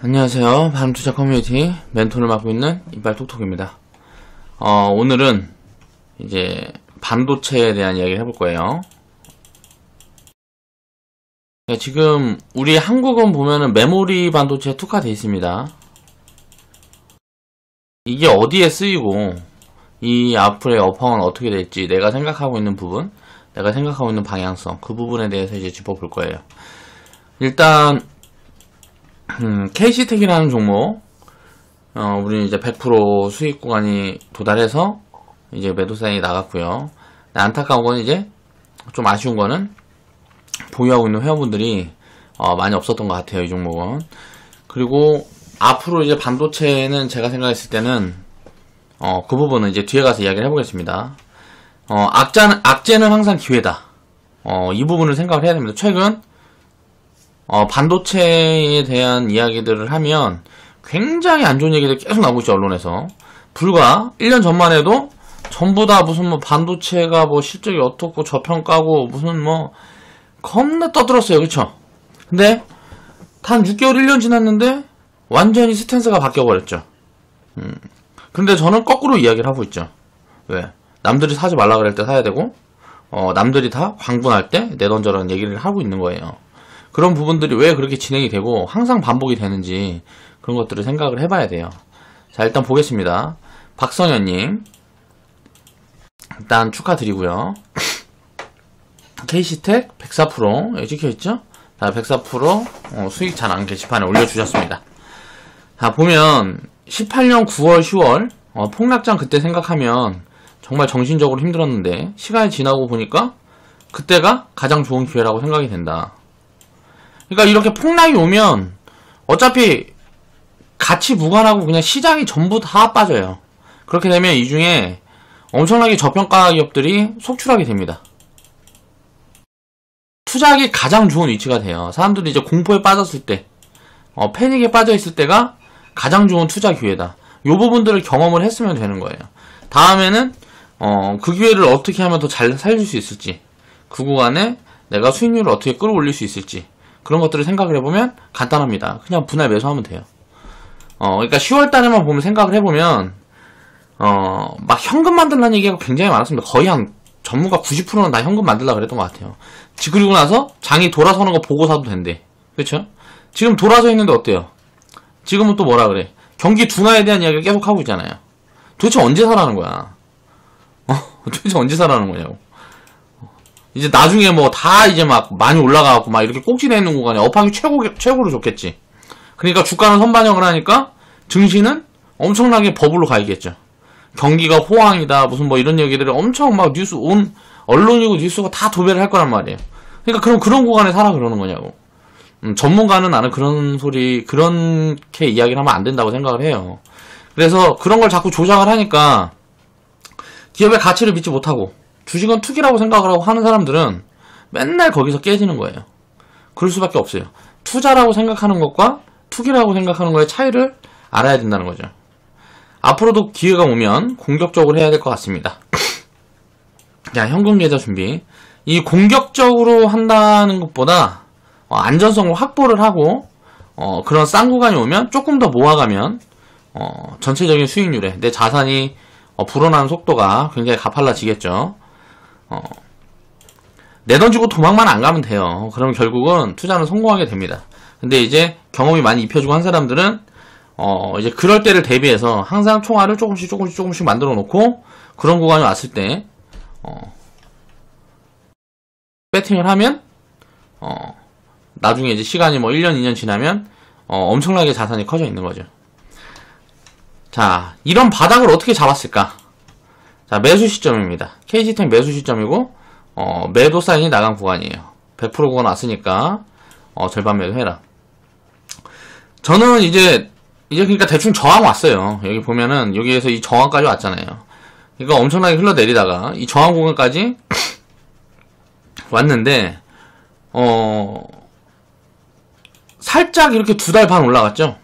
안녕하세요. 반투자 커뮤니티 멘토를 맡고 있는 이빨톡톡입니다. 오늘은 이제 반도체에 대한 이야기를 해볼 거예요. 지금 우리 한국은 보면은 메모리 반도체에 특화되어 있습니다. 이게 어디에 쓰이고 이 앞으로의 업황은 어떻게 될지 내가 생각하고 있는 부분, 내가 생각하고 있는 방향성, 그 부분에 대해서 이제 짚어볼 거예요. 일단 KC텍이라는 종목, 우리는 이제 100% 수익 구간이 도달해서 이제 매도 사인이 나갔고요. 안타까운 건 이제 좀 아쉬운 거는 보유하고 있는 회원분들이 많이 없었던 것 같아요, 이 종목은. 그리고 앞으로 이제 반도체는 제가 생각했을 때는 그 부분은 이제 뒤에 가서 이야기를 해보겠습니다. 악재는 항상 기회다. 이 부분을 생각을 해야 됩니다. 최근 반도체에 대한 이야기들을 하면 굉장히 안 좋은 얘기들 계속 나오고 있죠, 언론에서. 불과 1년 전만 해도 전부 다 무슨 뭐 반도체가 뭐 실적이 어떻고 저평가고 무슨 뭐 겁나 떠들었어요, 그쵸? 근데 한 6개월 1년 지났는데 완전히 스탠스가 바뀌어버렸죠. 근데 저는 거꾸로 이야기를 하고 있죠. 왜? 남들이 사지 말라 그럴 때 사야 되고 남들이 다 광분할 때 내던져라는 얘기를 하고 있는 거예요. 그런 부분들이 왜 그렇게 진행이 되고 항상 반복이 되는지 그런 것들을 생각을 해봐야 돼요. 자, 일단 보겠습니다. 박성현님, 일단 축하드리고요. KC텍 104% 여기 찍혀있죠? 자, 104% 수익 자랑 게시판에 올려주셨습니다. 자, 보면 18년 9월 10월 폭락장 그때 생각하면 정말 정신적으로 힘들었는데 시간이 지나고 보니까 그때가 가장 좋은 기회라고 생각이 된다. 그러니까 이렇게 폭락이 오면 어차피 가치 무관하고 그냥 시장이 전부 다 빠져요. 그렇게 되면 이 중에 엄청나게 저평가 기업들이 속출하게 됩니다. 투자하기 가장 좋은 위치가 돼요. 사람들이 이제 공포에 빠졌을 때, 패닉에 빠져있을 때가 가장 좋은 투자 기회다. 이 부분들을 경험을 했으면 되는 거예요. 다음에는 그 기회를 어떻게 하면 더 잘 살릴 수 있을지, 그 구간에 내가 수익률을 어떻게 끌어올릴 수 있을지, 그런 것들을 생각을 해보면 간단합니다. 그냥 분할 매수하면 돼요. 그러니까 10월 달에만 보면 생각을 해보면 막 현금 만들라는 얘기가 굉장히 많았습니다. 거의 한 전문가 90%는 다 현금 만들려고 그랬던 것 같아요. 그리고 나서 장이 돌아서는 거 보고 사도 된대. 그렇죠? 지금 돌아서 있는데 어때요? 지금은 또 뭐라 그래? 경기 둔화에 대한 이야기를 계속 하고 있잖아요. 도대체 언제 사라는 거야? 도대체 언제 사라는 거냐고. 이제 나중에 뭐 다 이제 막 많이 올라가갖고 막 이렇게 꼭지되어 있는 구간에 업황이 최고로 좋겠지. 그러니까 주가는 선반영을 하니까 증시는 엄청나게 버블로 가야겠죠. 경기가 호황이다 무슨 뭐 이런 얘기들을 엄청 막 뉴스 언론이고 뉴스가 다 도배를 할 거란 말이에요. 그러니까 그럼 그런 구간에 사라 그러는 거냐고. 전문가는 나는 그런 소리 그렇게 이야기를 하면 안 된다고 생각을 해요. 그래서 그런 걸 자꾸 조작을 하니까 기업의 가치를 믿지 못하고 주식은 투기라고 생각을 하고 하는 사람들은 맨날 거기서 깨지는 거예요. 그럴 수밖에 없어요. 투자라고 생각하는 것과 투기라고 생각하는 거의 차이를 알아야 된다는 거죠. 앞으로도 기회가 오면 공격적으로 해야 될 것 같습니다. 자, 현금 계좌 준비. 이 공격적으로 한다는 것보다 안전성을 확보를 하고 그런 싼 구간이 오면 조금 더 모아가면 전체적인 수익률에 내 자산이 불어나는 속도가 굉장히 가팔라지겠죠. 내던지고 도망만 안 가면 돼요. 그러면 결국은 투자는 성공하게 됩니다. 근데 이제 경험이 많이 입혀주고 한 사람들은 이제 그럴 때를 대비해서 항상 총알을 조금씩 만들어 놓고 그런 구간이 왔을 때 배팅을 하면 나중에 이제 시간이 뭐 1년 2년 지나면 엄청나게 자산이 커져 있는 거죠. 자, 이런 바닥을 어떻게 잡았을까? 자, 매수 시점입니다. KC텍 매수 시점이고 매도 사인이 나간 구간이에요. 100% 구간 왔으니까 절반 매도해라. 저는 이제 그러니까 대충 저항 왔어요. 여기 보면은 여기에서 이 저항까지 왔잖아요. 그러니까 엄청나게 흘러내리다가 이 저항 구간까지 왔는데 살짝 이렇게 2달 반 올라갔죠.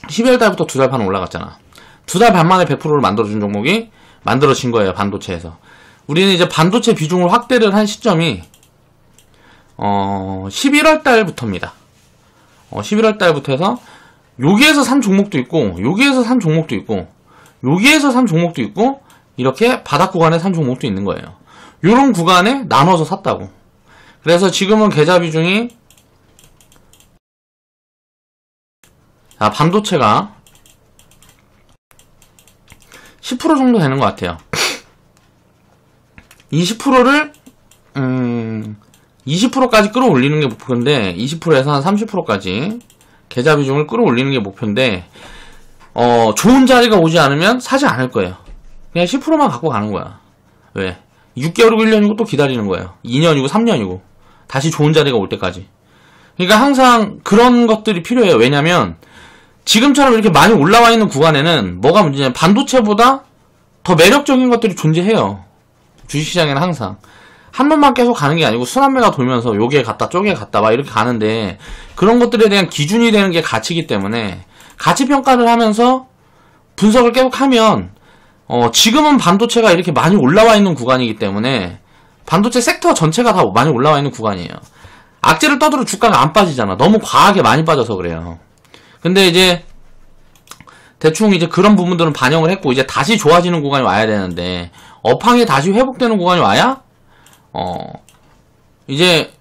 12월 달부터 2달 반 올라갔잖아. 2달 반 만에 100%를 만들어준 종목이 만들어진 거예요, 반도체에서. 우리는 이제 반도체 비중을 확대를 한 시점이 11월 달부터입니다. 11월 달부터 해서 여기에서 산 종목도 있고 여기에서 산 종목도 있고 여기에서 산 종목도 있고 이렇게 바닥 구간에 산 종목도 있는 거예요. 요런 구간에 나눠서 샀다고. 그래서 지금은 계좌 비중이 자, 반도체가 10% 정도 되는 것 같아요. 이 10%를 20%까지 끌어올리는 게 목표인데 20%에서 한 30%까지 계좌 비중을 끌어올리는 게 목표인데 좋은 자리가 오지 않으면 사지 않을 거예요. 그냥 10%만 갖고 가는 거야. 왜? 6개월이고 1년이고 또 기다리는 거예요. 2년이고 3년이고 다시 좋은 자리가 올 때까지. 그러니까 항상 그런 것들이 필요해요. 왜냐면 지금처럼 이렇게 많이 올라와 있는 구간에는 뭐가 문제냐면 반도체보다 더 매력적인 것들이 존재해요. 주식시장에는 항상 한 놈만 계속 가는 게 아니고 순환매가 돌면서 요게 갔다 쪼게 갔다 막 이렇게 가는데 그런 것들에 대한 기준이 되는 게 가치이기 때문에 가치평가를 하면서 분석을 계속 하면 지금은 반도체가 이렇게 많이 올라와 있는 구간이기 때문에 반도체 섹터 전체가 다 많이 올라와 있는 구간이에요. 악재를 떠들어 주가가 안 빠지잖아. 너무 과하게 많이 빠져서 그래요. 근데 이제 대충 이제 그런 부분들은 반영을 했고 이제 다시 좋아지는 구간이 와야 되는데 업황이 다시 회복되는 구간이 와야 이제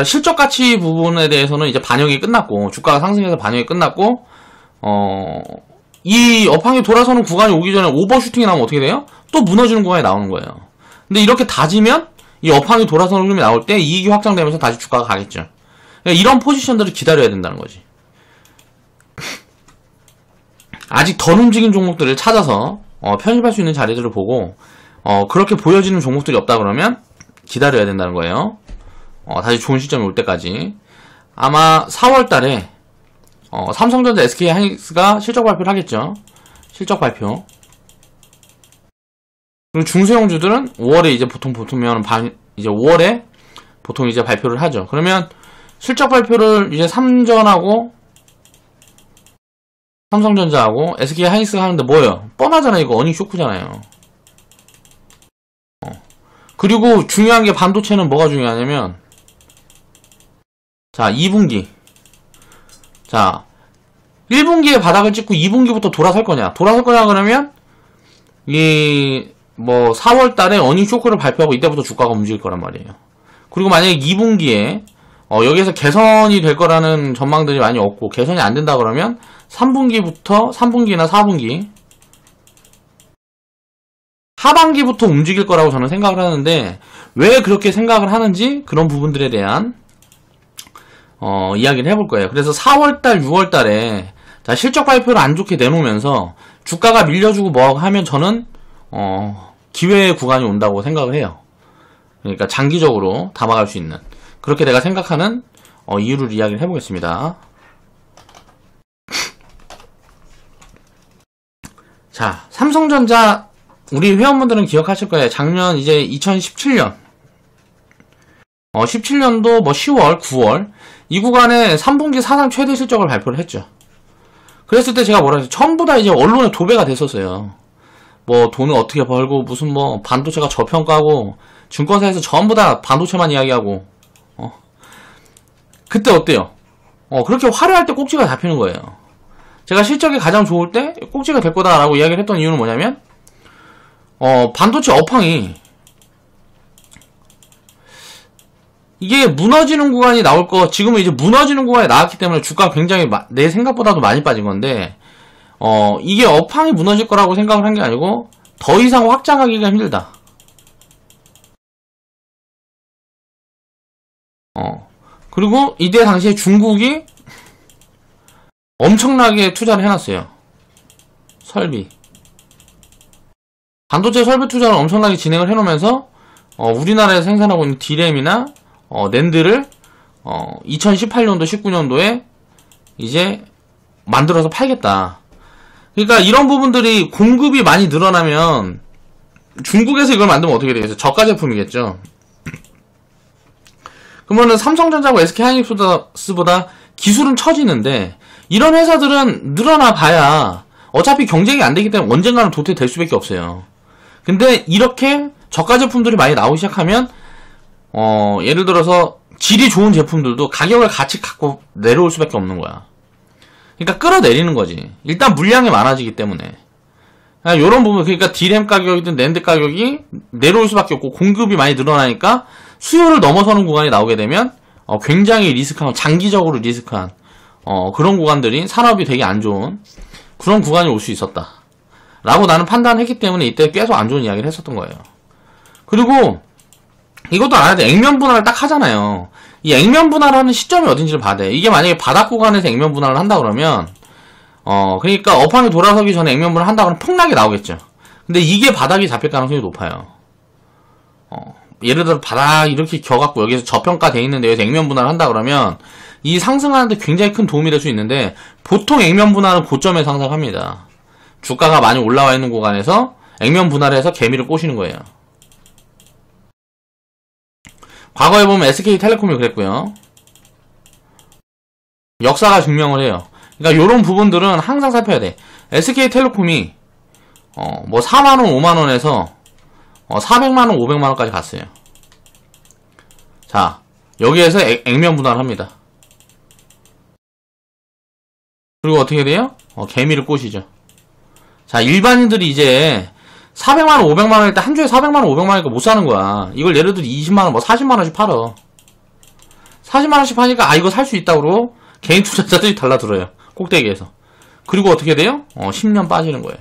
실적 가치 부분에 대해서는 이제 반영이 끝났고 주가가 상승해서 반영이 끝났고 이 업황이 돌아서는 구간이 오기 전에 오버슈팅이 나오면 어떻게 돼요? 또 무너지는 구간이 나오는 거예요. 근데 이렇게 다지면 이 업황이 돌아서는 흐름이 나올 때 이익이 확장되면서 다시 주가가 가겠죠. 그러니까 이런 포지션들을 기다려야 된다는 거지. 아직 덜 움직인 종목들을 찾아서 편입할 수 있는 자리들을 보고 그렇게 보여지는 종목들이 없다 그러면 기다려야 된다는 거예요. 다시 좋은 시점이 올 때까지. 아마 4월 달에 삼성전자, SK하이닉스가 실적 발표를 하겠죠. 실적 발표. 그리고 중소형주들은 5월에 이제 보통면 이제 5월에 보통 이제 발표를 하죠. 그러면 실적 발표를 이제 삼전하고 삼성전자하고 SK하이닉스가 하는데 뭐예요? 뻔하잖아. 이거 어닝 쇼크잖아요. 그리고 중요한 게 반도체는 뭐가 중요하냐면 자 2분기 자 1분기에 바닥을 찍고 2분기부터 돌아설 거냐 그러면 이 뭐 4월 달에 어닝 쇼크를 발표하고 이때부터 주가가 움직일 거란 말이에요. 그리고 만약에 2분기에 여기에서 개선이 될 거라는 전망들이 많이 없고 개선이 안 된다 그러면 3분기나 4분기 하반기부터 움직일 거라고 저는 생각을 하는데 왜 그렇게 생각을 하는지 그런 부분들에 대한 이야기를 해볼 거예요. 그래서 4월달, 6월달에 자 실적 발표를 안 좋게 내놓으면서 주가가 밀려주고 뭐 하면 저는 기회의 구간이 온다고 생각을 해요. 그러니까 장기적으로 담아갈 수 있는 그렇게 내가 생각하는 이유를 이야기를 해보겠습니다. 자 삼성전자 우리 회원분들은 기억하실 거예요. 작년 이제 2017년 17년도 뭐 10월, 9월 이 구간에 3분기 사상 최대 실적을 발표를 했죠. 그랬을 때 제가 뭐라 했죠? 전부 다 이제 언론에 도배가 됐었어요. 뭐 돈을 어떻게 벌고 무슨 뭐 반도체가 저평가고 증권사에서 전부 다 반도체만 이야기하고 그때 어때요? 그렇게 화려할 때 꼭지가 잡히는 거예요. 제가 실적이 가장 좋을 때 꼭지가 될 거다라고 이야기를 했던 이유는 뭐냐면 반도체 업황이 이게 무너지는 구간이 나올 거 지금은 이제 무너지는 구간이 나왔기 때문에 주가가 굉장히 내 생각보다도 많이 빠진 건데 이게 업황이 무너질 거라고 생각을 한 게 아니고 더 이상 확장하기가 힘들다. 그리고 이때 당시에 중국이 엄청나게 투자를 해놨어요. 설비. 반도체 설비 투자를 엄청나게 진행을 해놓으면서 우리나라에서 생산하고 있는 D램이나 낸드를 2018년도, 19년도에 이제 만들어서 팔겠다. 그러니까 이런 부분들이 공급이 많이 늘어나면 중국에서 이걸 만들면 어떻게 되겠어요? 저가 제품이겠죠. 그러면은 삼성전자하고 SK하이닉스보다 기술은 처지는데 이런 회사들은 늘어나 봐야 어차피 경쟁이 안 되기 때문에 언젠가는 도태될 수밖에 없어요. 근데 이렇게 저가 제품들이 많이 나오기 시작하면 예를 들어서 질이 좋은 제품들도 가격을 같이 갖고 내려올 수밖에 없는 거야. 그러니까 끌어내리는 거지. 일단 물량이 많아지기 때문에. 요런 부분, 그러니까 D램 가격이든 낸드 가격이 내려올 수밖에 없고 공급이 많이 늘어나니까 수요를 넘어서는 구간이 나오게 되면 굉장히 리스크한, 장기적으로 리스크한 그런 구간들이 산업이 되게 안 좋은 그런 구간이 올 수 있었다 라고 나는 판단했기 때문에 이때 계속 안 좋은 이야기를 했었던 거예요. 그리고 이것도 알아야 돼. 액면 분할을 딱 하잖아요. 이 액면 분할하는 시점이 어딘지를 봐야 돼. 이게 만약에 바닥 구간에서 액면 분할을 한다 그러면 그러니까 업황이 돌아서기 전에 액면 분할을 한다 그러면 폭락이 나오겠죠. 근데 이게 바닥이 잡힐 가능성이 높아요. 예를 들어 바닥 이렇게 겨갖고 여기서 저평가 돼 있는데 여기서 액면 분할을 한다 그러면 이 상승하는데 굉장히 큰 도움이 될 수 있는데 보통 액면 분할은 고점에 상승합니다. 주가가 많이 올라와 있는 구간에서 액면 분할해서 개미를 꼬시는 거예요. 과거에 보면 SK텔레콤이 그랬고요. 역사가 증명을 해요. 그러니까 요런 부분들은 항상 살펴야 돼. SK텔레콤이 뭐 4만원, 5만원에서 400만원, 500만원까지 갔어요. 자, 여기에서 액면 분할을 합니다. 그리고 어떻게 돼요? 개미를 꼬시죠. 자, 일반인들이 이제 400만원, 500만원일 때 한 주에 400만원, 500만원이니까 못 사는 거야. 이걸 예를 들어 20만원, 뭐 40만원씩 팔어. 40만원씩 파니까 이거 살 수 있다고 개인 투자자들이 달라들어요. 꼭대기에서. 그리고 어떻게 돼요? 10년 빠지는 거예요.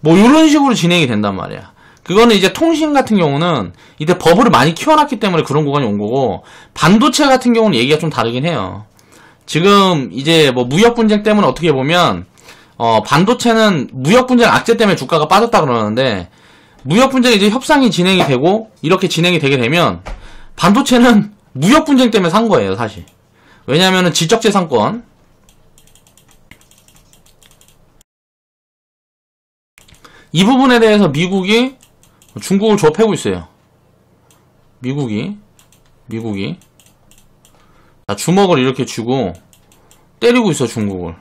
뭐 이런 식으로 진행이 된단 말이야. 그거는 이제 통신 같은 경우는 이때 버블을 많이 키워놨기 때문에 그런 구간이 온 거고, 반도체 같은 경우는 얘기가 좀 다르긴 해요. 지금 이제 뭐 무역 분쟁 때문에 어떻게 보면 반도체는 무역 분쟁 악재 때문에 주가가 빠졌다 그러는데, 무역 분쟁이 이제 협상이 진행이 되고 이렇게 진행이 되게 되면 반도체는 무역 분쟁 때문에 산 거예요, 사실. 왜냐하면은 지적재산권, 이 부분에 대해서 미국이 중국을 좁혀고 있어요. 미국이 자, 주먹을 이렇게 쥐고 때리고 있어, 중국을.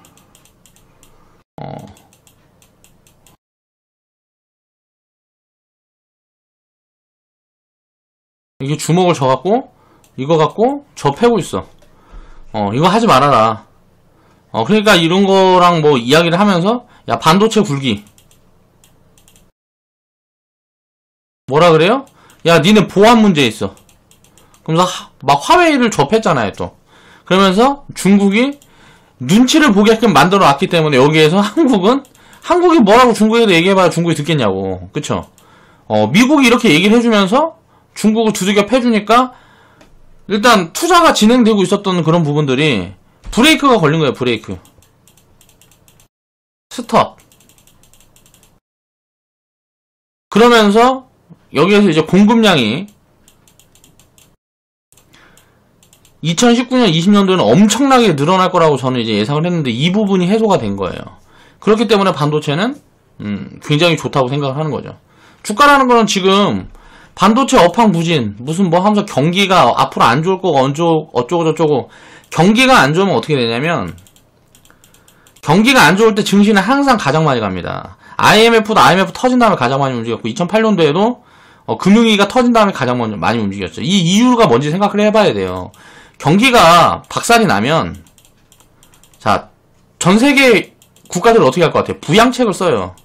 이게 주먹을 져갖고 이거 갖고 접해고 있어. 이거 하지 말아라. 그러니까 이런 거랑 뭐 이야기를 하면서, 야, 반도체 굴기. 뭐라 그래요? 야, 니네 보안 문제 있어. 그러면서 막 화웨이를 접했잖아요, 또. 그러면서 중국이 눈치를 보게끔 만들어 놨기 때문에 여기에서 한국이 뭐라고 중국에도 얘기해봐야 중국이 듣겠냐고. 그쵸? 미국이 이렇게 얘기를 해주면서 중국을 두들겨 패주니까 일단 투자가 진행되고 있었던 그런 부분들이 브레이크가 걸린 거예요, 브레이크. 스톱. 그러면서 여기에서 이제 공급량이 2019년, 20년도에는 엄청나게 늘어날 거라고 저는 이제 예상을 했는데 이 부분이 해소가 된 거예요. 그렇기 때문에 반도체는 굉장히 좋다고 생각을 하는 거죠. 주가라는 거는 지금 반도체 업황 부진, 무슨 뭐 하면서 경기가 앞으로 안 좋을 거고 어쩌고 저쩌고. 경기가 안 좋으면 어떻게 되냐면, 경기가 안 좋을 때 증시는 항상 가장 많이 갑니다. IMF 터진 다음에 가장 많이 움직였고, 2008년도에도 금융위기가 터진 다음에 가장 많이 움직였죠. 이 이유가 뭔지 생각을 해봐야 돼요. 경기가 박살이 나면, 자, 전 세계 국가들은 어떻게 할 것 같아요? 부양책을 써요.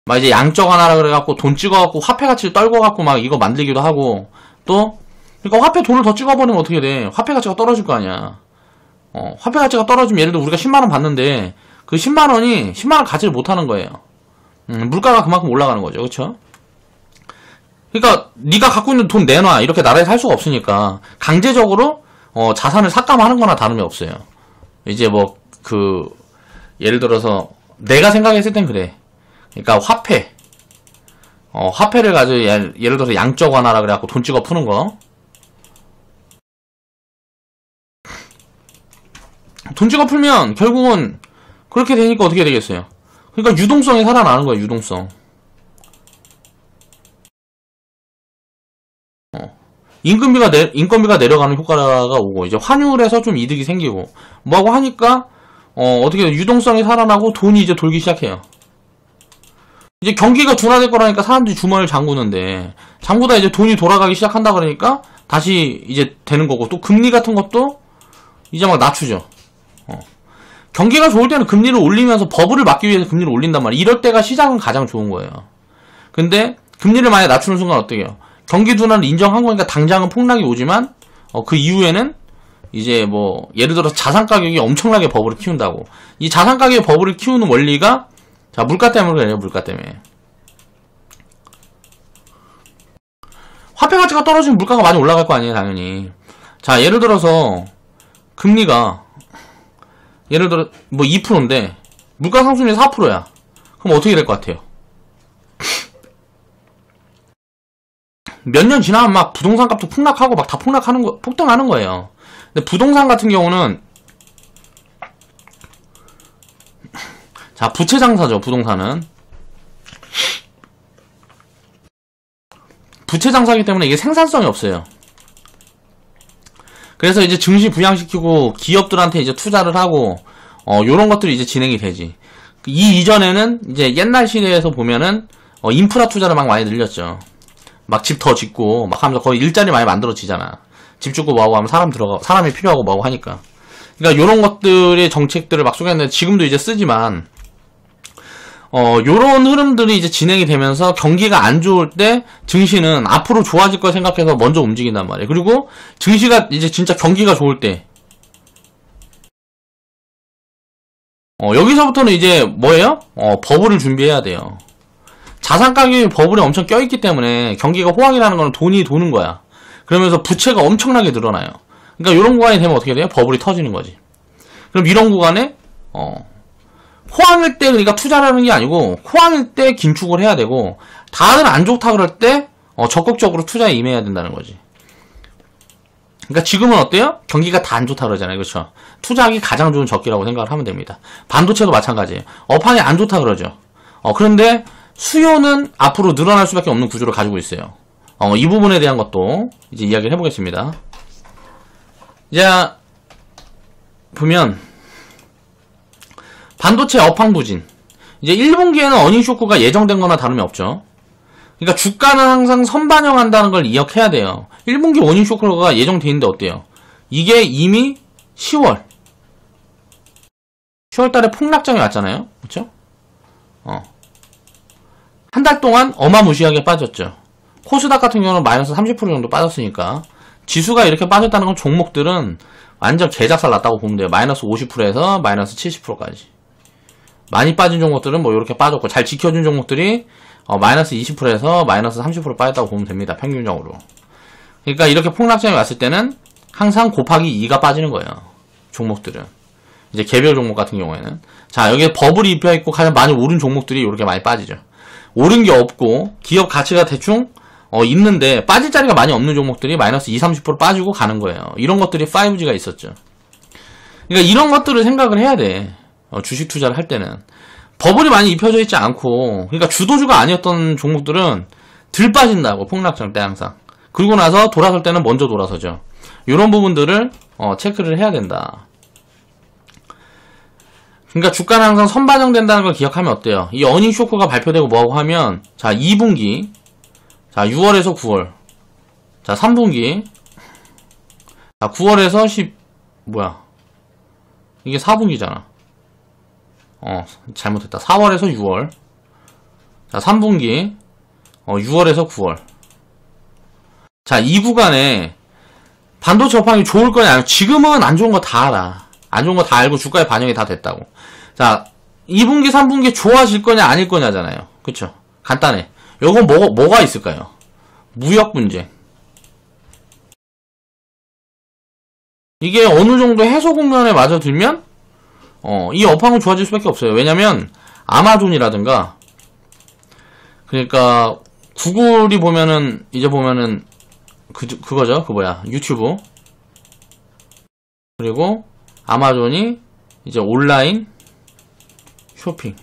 막 이제 양적 완화라 그래갖고 돈 찍어갖고 화폐 가치를 떨궈갖고 막 이거 만들기도 하고, 또 그러니까 화폐 돈을 더 찍어버리면 어떻게 돼? 화폐 가치가 떨어질 거 아니야. 화폐 가치가 떨어지면 예를 들어 우리가 10만원 받는데 그 10만원이 10만원 가치를 못하는 거예요. 물가가 그만큼 올라가는 거죠. 그쵸? 그러니까 네가 갖고 있는 돈 내놔 이렇게 나라에서 할 수가 없으니까 강제적으로 자산을 삭감하는 거나 다름이 없어요. 이제 뭐 예를 들어서 내가 생각했을 땐 그래. 그러니까 화폐를 가지고 예를 들어서 양적 완화라 그래갖고 돈 찍어 푸는 거. 돈 찍어 풀면 결국은 그렇게 되니까 어떻게 되겠어요? 그러니까 유동성이 살아나는 거예요, 유동성. 인건비가 내려가는 효과가 오고, 이제 환율에서 좀 이득이 생기고, 뭐하고 하니까, 어떻게 유동성이 살아나고 돈이 이제 돌기 시작해요. 이제 경기가 둔화될 거라니까 사람들이 주머니를 잠그는데, 잠그다 이제 돈이 돌아가기 시작한다 그러니까 다시 이제 되는 거고, 또 금리 같은 것도 이제 막 낮추죠. 경기가 좋을 때는 금리를 올리면서 버블을 막기 위해서 금리를 올린단 말이에요. 이럴 때가 시장은 가장 좋은 거예요. 근데 금리를 만약에 낮추는 순간 어떻게 해요? 경기 둔화를 인정한 거니까 당장은 폭락이 오지만 그 이후에는 이제 뭐 예를 들어서 자산 가격이 엄청나게 버블을 키운다고. 이 자산 가격의 버블을 키우는 원리가 자, 물가 때문에 그래요. 물가 때문에. 화폐 가치가 떨어지면 물가가 많이 올라갈 거 아니에요, 당연히. 자, 예를 들어서 금리가 예를 들어 뭐 2%인데 물가 상승률이 4%야. 그럼 어떻게 될 것 같아요? 몇 년 지나면 막 부동산 값도 폭락하고 막 다 폭등하는 거예요. 근데 부동산 같은 경우는 자, 부채 장사죠, 부동산은. 부채 장사이기 때문에 이게 생산성이 없어요. 그래서 이제 증시 부양시키고 기업들한테 이제 투자를 하고 요런 것들이 이제 진행이 되지. 이 이전에는 이제 옛날 시대에서 보면은 인프라 투자를 막 많이 늘렸죠. 막 집 더 짓고 막 하면서 거의 일자리 많이 만들어지잖아. 집 짓고 뭐하고 하면 사람이 필요하고 뭐하고 하니까. 그러니까 요런 것들의 정책들을 막 쏘겠는데 지금도 이제 쓰지만 요런 흐름들이 이제 진행이 되면서 경기가 안 좋을 때 증시는 앞으로 좋아질 걸 생각해서 먼저 움직인단 말이에요. 그리고 증시가 이제 진짜 경기가 좋을 때 여기서부터는 이제 뭐예요? 버블을 준비해야 돼요. 자산 가격이 버블에 엄청 껴있기 때문에 경기가 호황이라는 건 돈이 도는 거야. 그러면서 부채가 엄청나게 늘어나요. 그러니까 이런 구간이 되면 어떻게 돼요? 버블이 터지는 거지. 그럼 이런 구간에 호황일 때 그러니까 투자를 하는 게 아니고 호황일 때 긴축을 해야 되고 다들 안 좋다 그럴 때 적극적으로 투자에 임해야 된다는 거지. 그러니까 지금은 어때요? 경기가 다 안 좋다 그러잖아요. 그렇죠? 투자하기 가장 좋은 적기라고 생각을 하면 됩니다. 반도체도 마찬가지예요. 업황이 안 좋다 그러죠. 그런데 수요는 앞으로 늘어날 수밖에 없는 구조를 가지고 있어요. 이 부분에 대한 것도 이제 이야기를 해보겠습니다. 자, 보면 반도체 업황 부진. 이제 1분기에는 어닝 쇼크가 예정된 거나 다름이 없죠. 그러니까 주가는 항상 선반영한다는 걸 기억해야 돼요. 1분기 어닝 쇼크가 예정돼 있는데 어때요? 이게 이미 10월 달에 폭락장이 왔잖아요. 그쵸? 한 달 동안 어마무시하게 빠졌죠. 코스닥 같은 경우는 마이너스 30% 정도 빠졌으니까 지수가 이렇게 빠졌다는 건 종목들은 완전 개작살 났다고 보면 돼요. 마이너스 50%에서 마이너스 70%까지. 많이 빠진 종목들은 뭐 이렇게 빠졌고 잘 지켜준 종목들이 마이너스 20%에서 마이너스 30% 빠졌다고 보면 됩니다. 평균적으로. 그러니까 이렇게 폭락장이 왔을 때는 항상 곱하기 2가 빠지는 거예요. 종목들은. 이제 개별 종목 같은 경우에는. 자, 여기에 버블이 입혀있고 가장 많이 오른 종목들이 이렇게 많이 빠지죠. 오른 게 없고 기업 가치가 대충 있는데 빠질 자리가 많이 없는 종목들이 마이너스 20-30% 빠지고 가는 거예요. 이런 것들이 5G가 있었죠. 그러니까 이런 것들을 생각을 해야 돼. 주식 투자를 할 때는. 버블이 많이 입혀져 있지 않고 그러니까 주도주가 아니었던 종목들은 들 빠진다고 폭락장 때 항상. 그리고 나서 돌아설 때는 먼저 돌아서죠. 이런 부분들을 체크를 해야 된다. 그러니까 주가는 항상 선반영된다는 걸 기억하면 어때요? 이 어닝 쇼크가 발표되고 뭐하고 하면 자 2분기 자 6월에서 9월 자 3분기 자 9월에서 10 뭐야 이게 4분기잖아. 잘못했다. 4월에서 6월 자 3분기 6월에서 9월 자 이 구간에 반도체 업황이 좋을 거냐 아니면 지금은 안 좋은 거 다 알아. 안 좋은 거 다 알고 주가에 반영이 다 됐다고. 자 2분기 3분기 좋아질 거냐 아닐 거냐잖아요. 그쵸? 간단해. 요건 뭐가 있을까요? 무역 분쟁. 이게 어느 정도 해소 국면에 맞아 들면 이 업황은 좋아질 수밖에 없어요. 왜냐면 아마존이라든가 그러니까 구글이 보면은 이제 보면은 그거죠. 그 뭐야 유튜브 그리고 아마존이 이제 온라인 쇼핑.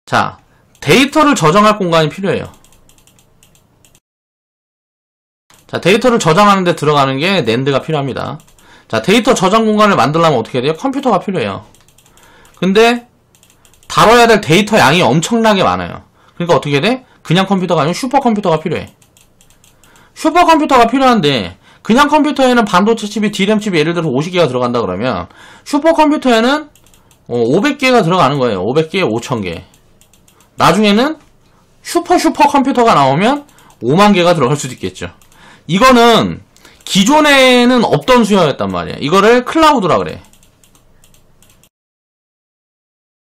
자 데이터를 저장할 공간이 필요해요. 자 데이터를 저장하는데 들어가는 게 낸드가 필요합니다. 자 데이터 저장 공간을 만들려면 어떻게 돼요? 컴퓨터가 필요해요. 근데 다뤄야 될 데이터 양이 엄청나게 많아요. 그러니까 어떻게 돼? 그냥 컴퓨터가 아니고 슈퍼컴퓨터가 필요해. 슈퍼컴퓨터가 필요한데 그냥 컴퓨터에는 반도체 칩이 D램 칩이 예를 들어서 50개가 들어간다 그러면 슈퍼컴퓨터에는 500개가 들어가는 거예요. 500개, 5000개. 나중에는 슈퍼 컴퓨터가 나오면 5만 개가 들어갈 수도 있겠죠. 이거는 기존에는 없던 수요였단 말이야. 이거를 클라우드라 그래.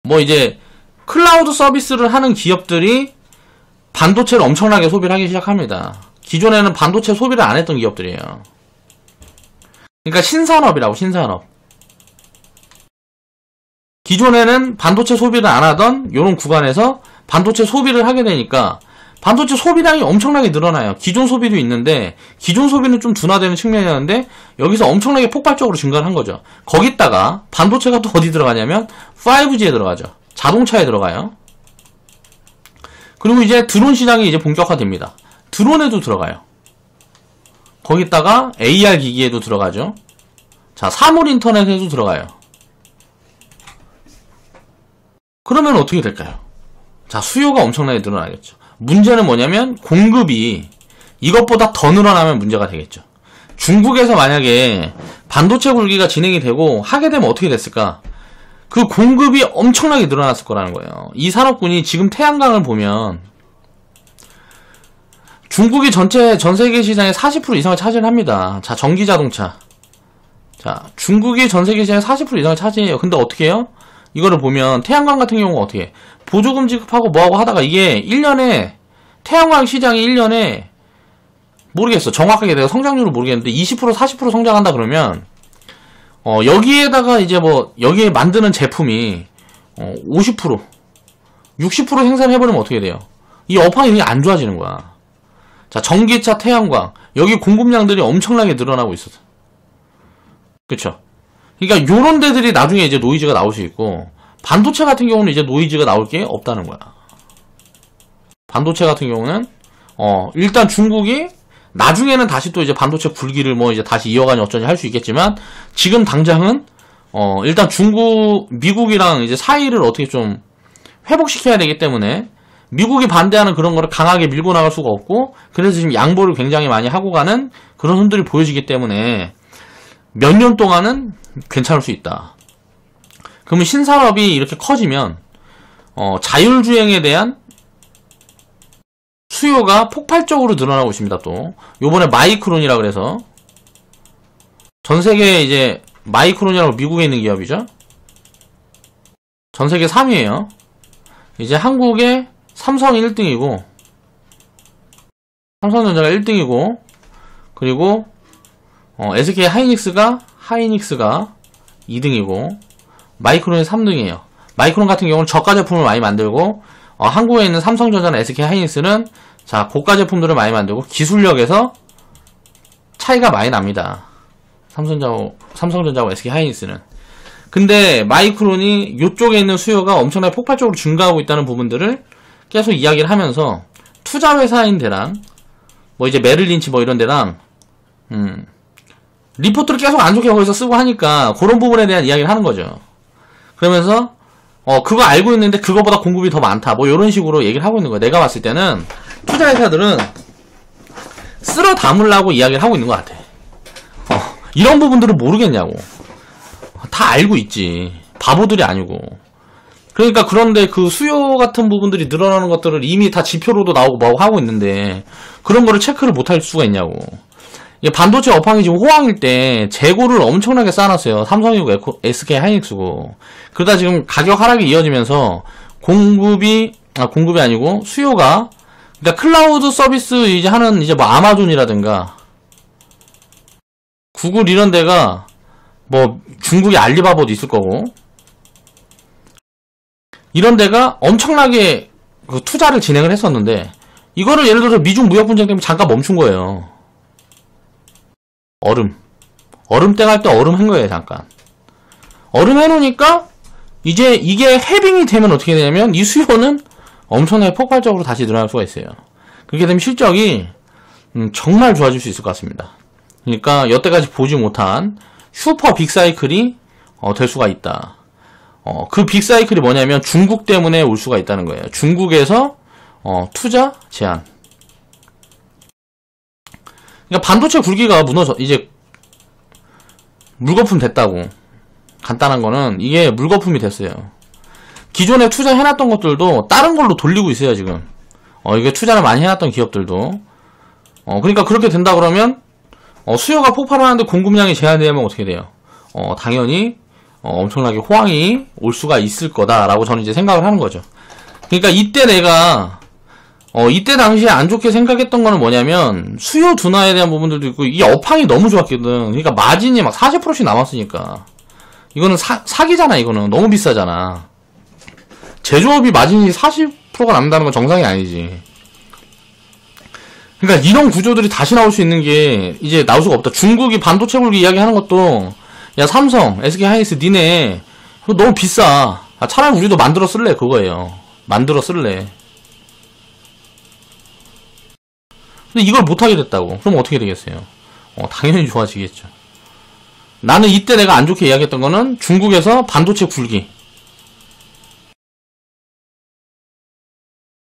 뭐 이제 클라우드 서비스를 하는 기업들이 반도체를 엄청나게 소비를 하기 시작합니다. 기존에는 반도체 소비를 안 했던 기업들이에요. 그러니까 신산업이라고, 신산업. 기존에는 반도체 소비를 안 하던 요런 구간에서 반도체 소비를 하게 되니까 반도체 소비량이 엄청나게 늘어나요. 기존 소비도 있는데 기존 소비는 좀 둔화되는 측면이었는데 여기서 엄청나게 폭발적으로 증가를 한 거죠. 거기다가 반도체가 또 어디 들어가냐면 5G에 들어가죠. 자동차에 들어가요. 그리고 이제 드론 시장이 이제 본격화됩니다. 드론에도 들어가요. 거기다가 AR 기기에도 들어가죠. 자, 사물 인터넷에도 들어가요. 그러면 어떻게 될까요? 자, 수요가 엄청나게 늘어나겠죠. 문제는 뭐냐면 공급이 이것보다 더 늘어나면 문제가 되겠죠. 중국에서 만약에 반도체 굴기가 진행이 되고 하게 되면 어떻게 됐을까? 그 공급이 엄청나게 늘어났을 거라는 거예요. 이 산업군이 지금 태양광을 보면 중국이 전체 전 세계 시장의 40% 이상을 차지를 합니다. 자, 전기 자동차. 자, 중국이 전 세계 시장의 40% 이상을 차지해요. 근데 어떻게 해요? 이거를 보면 태양광 같은 경우가 어떻게 해? 보조금 지급하고 뭐하고 하다가 이게 1년에 태양광 시장이 1년에 모르겠어. 정확하게 내가 성장률을 모르겠는데 20% 40% 성장한다 그러면 여기에다가 이제 뭐 여기에 만드는 제품이 50% 60% 생산해버리면 어떻게 돼요? 이 업황이 안 좋아지는 거야. 자, 전기차, 태양광 여기 공급량들이 엄청나게 늘어나고 있어서 그쵸? 그러니까 요런 데들이 나중에 이제 노이즈가 나올 수 있고 반도체 같은 경우는 이제 노이즈가 나올 게 없다는 거야. 반도체 같은 경우는 일단 중국이 나중에는 다시 또 이제 반도체 굴기를 뭐 이제 다시 이어가니 어쩌니 할 수 있겠지만 지금 당장은 일단 미국이랑 이제 사이를 어떻게 좀 회복시켜야 되기 때문에 미국이 반대하는 그런 거를 강하게 밀고 나갈 수가 없고 그래서 지금 양보를 굉장히 많이 하고 가는 그런 흔들이 보여지기 때문에 몇 년 동안은 괜찮을 수 있다. 그러면 신산업이 이렇게 커지면 자율주행에 대한 수요가 폭발적으로 늘어나고 있습니다. 또 요번에 마이크론이라 그래서 전세계 이제 마이크론이라고 미국에 있는 기업이죠. 전세계 3위에요. 이제 한국의 삼성이 1등이고 삼성전자가 1등이고 그리고 SK 하이닉스가 2등이고 마이크론이 3등이에요. 마이크론 같은 경우는 저가 제품을 많이 만들고 한국에 있는 삼성전자나 SK 하이닉스는 자 고가 제품들을 많이 만들고 기술력에서 차이가 많이 납니다. 삼성전자하고 SK 하이닉스는. 근데 마이크론이 이쪽에 있는 수요가 엄청나게 폭발적으로 증가하고 있다는 부분들을 계속 이야기를 하면서 투자 회사인 데랑 뭐 이제 메릴린치 뭐 이런 데랑 리포트를 계속 안 좋게 거기서 쓰고 하니까 그런 부분에 대한 이야기를 하는 거죠. 그러면서 그거 알고 있는데 그거보다 공급이 더 많다 뭐 이런 식으로 얘기를 하고 있는 거예요. 내가 봤을 때는 투자 회사들은 쓸어 담으려고 이야기를 하고 있는 것 같아. 이런 부분들을 모르겠냐고. 다 알고 있지. 바보들이 아니고. 그러니까 그런데 그 수요 같은 부분들이 늘어나는 것들을 이미 다 지표로도 나오고 뭐 하고 있는데 그런 거를 체크를 못할 수가 있냐고. 이게 반도체 업황이 지금 호황일 때 재고를 엄청나게 쌓아놨어요. 삼성이고 SK 하이닉스고. 그러다 지금 가격 하락이 이어지면서 공급이 아니고 수요가 그러니까 클라우드 서비스 이제 하는 이제 뭐 아마존이라든가 구글 이런 데가 뭐 중국의 알리바바도 있을 거고 이런 데가 엄청나게 그 투자를 진행을 했었는데 이거를 예를 들어서 미중 무역 분쟁 때문에 잠깐 멈춘 거예요. 얼음때 갈 때 얼음 한 거예요. 잠깐 얼음 해놓으니까 이제 이게 해빙이 되면 어떻게 되냐면 이 수요는 엄청나게 폭발적으로 다시 늘어날 수가 있어요. 그렇게 되면 실적이 정말 좋아질 수 있을 것 같습니다. 그러니까 여태까지 보지 못한 슈퍼 빅사이클이 될 수가 있다. 그 빅사이클이 뭐냐면 중국 때문에 올 수가 있다는 거예요. 중국에서 투자 제한. 그러니까 반도체 굴기가 무너져, 이제, 물거품 됐다고. 간단한 거는, 이게 물거품이 됐어요. 기존에 투자해놨던 것들도 다른 걸로 돌리고 있어요, 지금. 이게 투자를 많이 해놨던 기업들도. 그러니까 그렇게 된다 그러면, 수요가 폭발하는데 공급량이 제한되면 어떻게 돼요? 당연히, 엄청나게 호황이 올 수가 있을 거다라고 저는 이제 생각을 하는 거죠. 그러니까 이때 내가, 이때 당시에 안 좋게 생각했던 거는 뭐냐면, 수요 둔화에 대한 부분들도 있고, 이 업황이 너무 좋았거든. 그러니까 마진이 막 40%씩 남았으니까. 이거는 사기잖아, 이거는. 너무 비싸잖아. 제조업이 마진이 40%가 남는다는 건 정상이 아니지. 그러니까 이런 구조들이 다시 나올 수 있는 게 이제 나올 수가 없다. 중국이 반도체 굴기 이야기하는 것도 야 삼성, SK하이닉스 니네 그거 너무 비싸. 차라리 우리도 만들어 쓸래 그거예요. 만들어 쓸래. 근데 이걸 못하게 됐다고. 그럼 어떻게 되겠어요? 당연히 좋아지겠죠. 나는 이때 내가 안 좋게 이야기했던 거는 중국에서 반도체 굴기.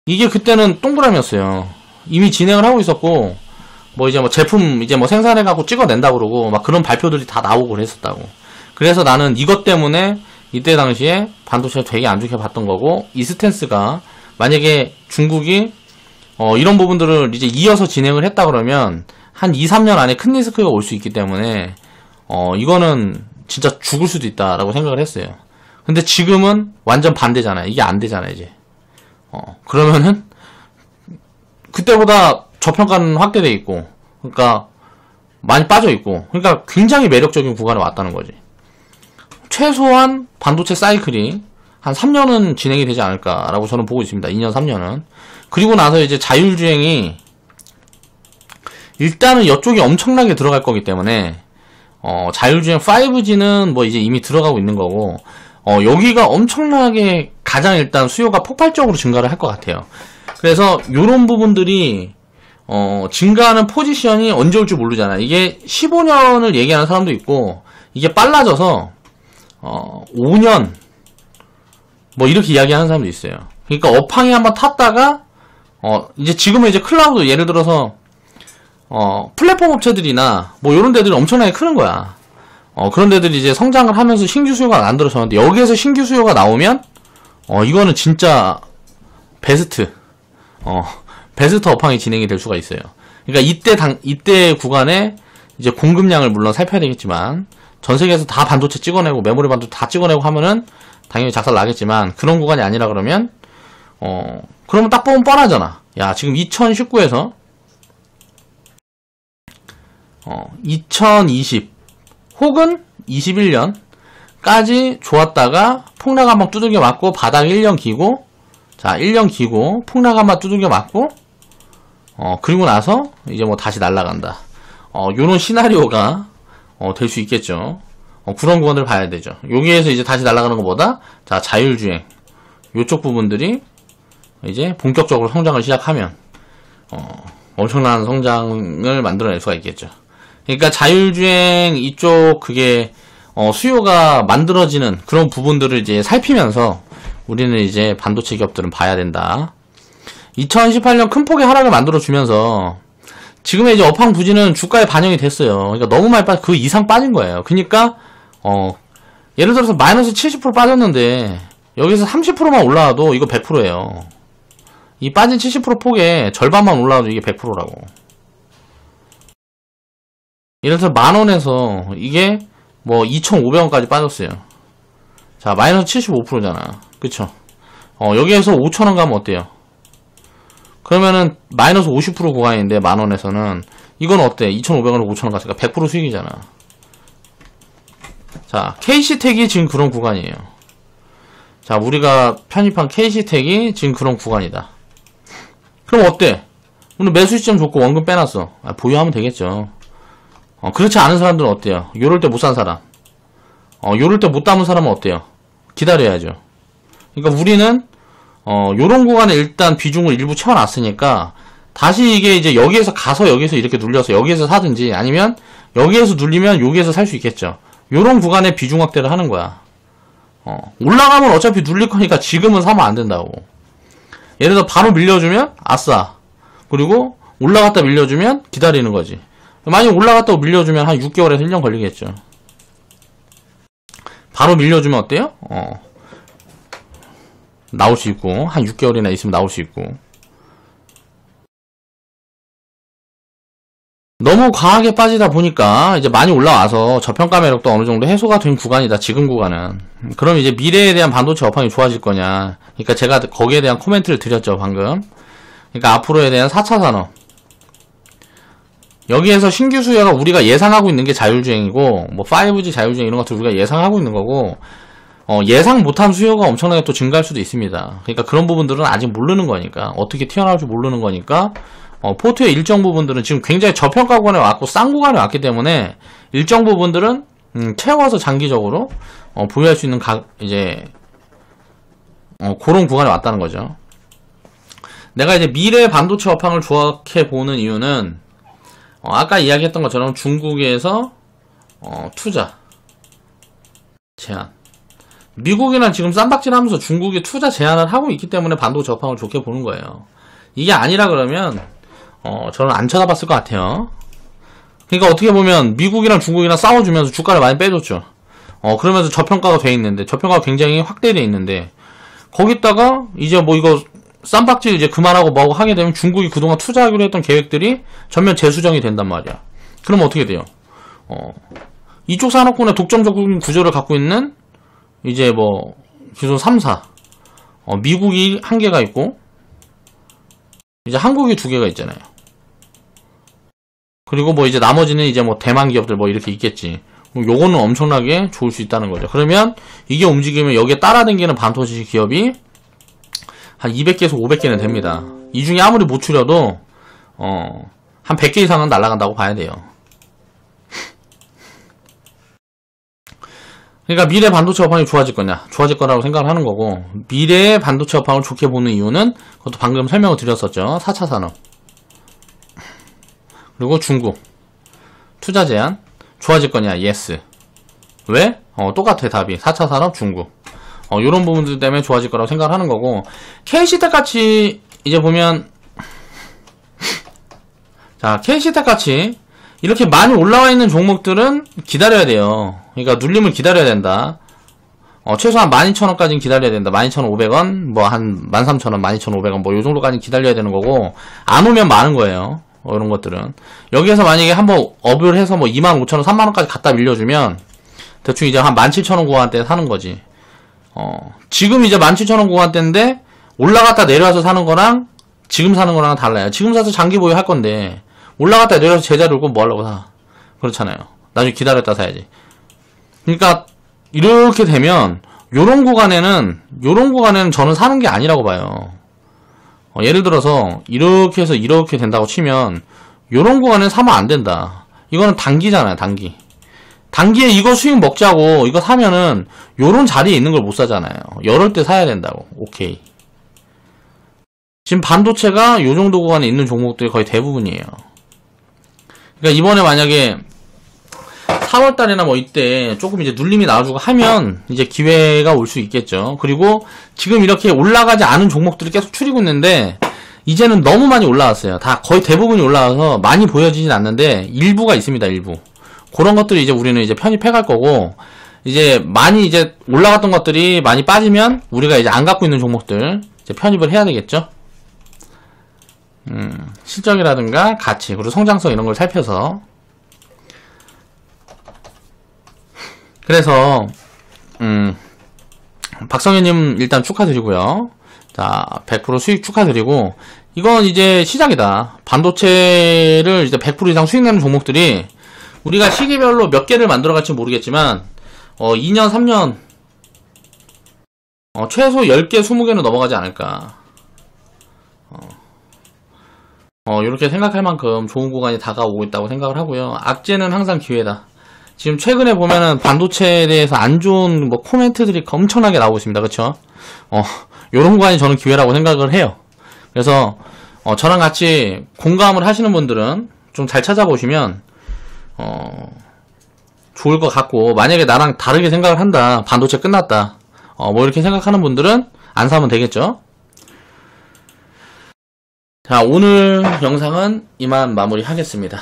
이게 그때는 동그라미였어요. 이미 진행을 하고 있었고, 뭐 이제 뭐 제품 이제 뭐 생산해갖고 찍어낸다고 그러고, 막 그런 발표들이 다 나오고 그랬었다고. 그래서 나는 이것 때문에 이때 당시에 반도체를 되게 안 좋게 봤던 거고, 이 스탠스가 만약에 중국이, 이런 부분들을 이제 이어서 진행을 했다 그러면, 한 2, 3년 안에 큰 리스크가 올 수 있기 때문에, 이거는 진짜 죽을 수도 있다라고 생각을 했어요. 근데 지금은 완전 반대잖아요. 이게 안 되잖아요, 이제. 그러면은, 그때보다 저평가는 확대돼 있고, 그러니까, 많이 빠져 있고, 그러니까 굉장히 매력적인 구간에 왔다는 거지. 최소한 반도체 사이클이 한 3년은 진행이 되지 않을까라고 저는 보고 있습니다. 2년, 3년은. 그리고 나서 이제 자율주행이, 일단은 이쪽이 엄청나게 들어갈 거기 때문에, 자율주행 5G는 뭐 이제 이미 들어가고 있는 거고, 여기가 엄청나게 가장 일단 수요가 폭발적으로 증가를 할 것 같아요. 그래서 요런 부분들이 증가하는 포지션이 언제 올지 모르잖아요. 이게 15년을 얘기하는 사람도 있고 이게 빨라져서 5년 뭐 이렇게 이야기하는 사람도 있어요. 그러니까 업황이 한번 탔다가 이제 지금은 이제 클라우드 예를 들어서 플랫폼 업체들이나 뭐 요런 데들이 엄청나게 크는 거야. 그런 데들이 이제 성장을 하면서 신규 수요가 만들어졌는데 여기에서 신규 수요가 나오면 이거는 진짜 베스트 업황이 진행이 될 수가 있어요. 그러니까 이때 구간에 이제 공급량을 물론 살펴야 되겠지만 전 세계에서 다 반도체 찍어내고 메모리 반도체 다 찍어내고 하면은 당연히 작살 나겠지만 그런 구간이 아니라 그러면 그러면 딱 보면 뻔하잖아. 야 지금 2019에서 2020 혹은 21년까지 좋았다가 폭락 한번 두들겨 맞고 바닥 1년 기고 자 1년 기고 폭락 한번 두들겨 맞고 그리고 나서 이제 뭐 다시 날아간다. 요런 시나리오가 될 수 있겠죠. 그런 구간을 봐야 되죠. 여기에서 이제 다시 날아가는 것보다 자 자율주행 요쪽 부분들이 이제 본격적으로 성장을 시작하면 엄청난 성장을 만들어낼 수가 있겠죠. 그러니까 자율주행 이쪽 그게 수요가 만들어지는 그런 부분들을 이제 살피면서 우리는 이제 반도체 기업들은 봐야 된다. 2018년 큰 폭의 하락을 만들어주면서 지금의 이제 업황 부진은 주가에 반영이 됐어요. 그러니까 너무 많이 그 이상 빠진 거예요. 그러니까 예를 들어서 마이너스 70% 빠졌는데 여기서 30%만 올라와도 이거 100%예요. 이 빠진 70% 폭에 절반만 올라와도 이게 100%라고. 예를 들어서 10,000원에서 이게 뭐 2,500원까지 빠졌어요. 자 마이너스 75%잖아. 그쵸? 여기에서 5,000원 가면 어때요? 그러면은 마이너스 50% 구간인데 10,000원에서는 이건 어때? 2,500원에 5,000원 갔으니까 100% 수익이잖아. 자 KC텍이 지금 그런 구간이에요. 자 우리가 편입한 KC텍이 지금 그런 구간이다. 그럼 어때? 오늘 매수 시점 좋고 원금 빼놨어. 보유하면 되겠죠. 그렇지 않은 사람들은 어때요? 요럴 때 못 산 사람. 요럴 때 못 담은 사람은 어때요? 기다려야죠. 그러니까 우리는 요런 구간에 일단 비중을 일부 채워놨으니까 다시 이게 이제 여기에서 가서 여기서 이렇게 눌려서 여기에서 사든지 아니면 여기에서 눌리면 여기에서 살 수 있겠죠. 요런 구간에 비중 확대를 하는 거야. 올라가면 어차피 눌릴 거니까 지금은 사면 안 된다고. 예를 들어 바로 밀려주면 아싸. 그리고 올라갔다 밀려주면 기다리는 거지. 많이 올라갔다고 밀려주면 한 6개월에서 1년 걸리겠죠. 바로 밀려주면 어때요? 나올 수 있고, 한 6개월이나 있으면 나올 수 있고. 너무 과하게 빠지다 보니까 이제 많이 올라와서 저평가 매력도 어느 정도 해소가 된 구간이다, 지금 구간은. 그럼 이제 미래에 대한 반도체 업황이 좋아질 거냐. 그러니까 제가 거기에 대한 코멘트를 드렸죠, 방금. 그러니까 앞으로에 대한 4차 산업. 여기에서 신규 수요가 우리가 예상하고 있는 게 자율주행이고, 뭐 5G 자율주행 이런 것들 우리가 예상하고 있는 거고, 예상 못한 수요가 엄청나게 또 증가할 수도 있습니다. 그러니까 그런 부분들은 아직 모르는 거니까, 어떻게 튀어나올지 모르는 거니까, 포트의 일정 부분들은 지금 굉장히 저평가 구간에 왔고 싼 구간에 왔기 때문에 일정 부분들은 채워서 장기적으로 보유할 수 있는 이제 그런 구간에 왔다는 거죠. 내가 이제 미래 반도체 업황을 좋게 보는 이유는 아까 이야기했던 것처럼 중국에서 투자 제한, 미국이랑 지금 쌈박질하면서 중국이 투자 제한을 하고 있기 때문에 반도체 업황을 좋게 보는 거예요. 이게 아니라 그러면 저는 안 쳐다봤을 것 같아요. 그러니까 어떻게 보면 미국이랑 중국이랑 싸워주면서 주가를 많이 빼줬죠. 그러면서 저평가가 돼 있는데, 저평가가 굉장히 확대돼 있는데, 거기다가 이제 뭐 이거 쌈박질 이제 그만하고 뭐하고 하게 되면 중국이 그동안 투자하기로 했던 계획들이 전면 재수정이 된단 말이야. 그러면 어떻게 돼요? 이쪽 산업군의 독점적인 구조를 갖고 있는 이제 뭐 기존 3사, 미국이 한 개가 있고 이제 한국이 2개가 있잖아요. 그리고 뭐 이제 나머지는 이제 뭐 대만 기업들 뭐 이렇게 있겠지. 요거는 엄청나게 좋을 수 있다는 거죠. 그러면 이게 움직이면 여기에 따라다니는 반도체 기업이 한 200개에서 500개는 됩니다. 이 중에 아무리 못 추려도 한 100개 이상은 날아간다고 봐야 돼요. 그러니까 미래 반도체 업황이 좋아질 거냐? 좋아질 거라고 생각을 하는 거고, 미래의 반도체 업황을 좋게 보는 이유는 그것도 방금 설명을 드렸었죠. 4차 산업. 그리고 중국 투자 제한 좋아질 거냐? 예스. 왜? 똑같아 답이. 4차 산업 중국. 요런 부분들 때문에 좋아질 거라고 생각을 하는 거고, KC텍 같이 이제 보면 자, KC텍 같이 이렇게 많이 올라와 있는 종목들은 기다려야 돼요. 그러니까 눌림을 기다려야 된다. 최소한 12,000원까지는 기다려야 된다. 12,500원, 뭐 한 13,000원, 12,500원 뭐 요 정도까지는 기다려야 되는 거고, 안 오면 많은 거예요. 이런 것들은. 여기에서 만약에 한번 업을 해서 뭐 25,000원, 3만원까지 갖다 밀려주면 대충 이제 한 17,000원 구간대에 사는 거지. 지금 이제 17,000원 구간대인데 올라갔다 내려와서 사는 거랑 지금 사는 거랑 달라요. 지금 사서 장기 보유 할 건데 올라갔다 내려와서 제자리 올고 뭐 하려고 사. 그렇잖아요. 나중에 기다렸다 사야지. 그러니까 이렇게 되면 요런 구간에는 저는 사는 게 아니라고 봐요. 예를 들어서 이렇게 해서 이렇게 된다고 치면 요런 구간에는 사면 안 된다. 이거는 단기잖아요. 단기에 이거 수익 먹자고 이거 사면은 요런 자리에 있는 걸 못 사잖아요. 이럴 때 사야 된다고. 오케이. 지금 반도체가 요 정도 구간에 있는 종목들이 거의 대부분이에요. 그러니까 이번에 만약에 4월달이나 뭐 이때 조금 이제 눌림이 나와주고 하면 이제 기회가 올 수 있겠죠. 그리고 지금 이렇게 올라가지 않은 종목들이 계속 추리고 있는데 이제는 너무 많이 올라왔어요. 다 거의 대부분이 올라와서 많이 보여지진 않는데 일부가 있습니다. 일부. 그런 것들이 이제 우리는 이제 편입해 갈 거고, 이제 많이 이제 올라갔던 것들이 많이 빠지면 우리가 이제 안 갖고 있는 종목들 이제 편입을 해야 되겠죠. 실적이라든가 가치, 그리고 성장성 이런 걸 살펴서. 그래서 박성현님 일단 축하드리고요. 자, 100% 수익 축하드리고, 이건 이제 시작이다. 반도체를 이제 100% 이상 수익 내는 종목들이 우리가 시기별로 몇 개를 만들어 갈지 모르겠지만 2년, 3년 최소 10개, 20개는 넘어가지 않을까. 이렇게 생각할 만큼 좋은 구간이 다가오고 있다고 생각을 하고요. 악재는 항상 기회다. 지금 최근에 보면은 반도체에 대해서 안 좋은 뭐 코멘트들이 엄청나게 나오고 있습니다. 그쵸? 요런 구간이 저는 기회라고 생각을 해요. 그래서 저랑 같이 공감을 하시는 분들은 좀 잘 찾아보시면 좋을 것 같고, 만약에 나랑 다르게 생각을 한다, 반도체 끝났다, 뭐 이렇게 생각하는 분들은 안 사면 되겠죠. 자, 오늘 영상은 이만 마무리 하겠습니다.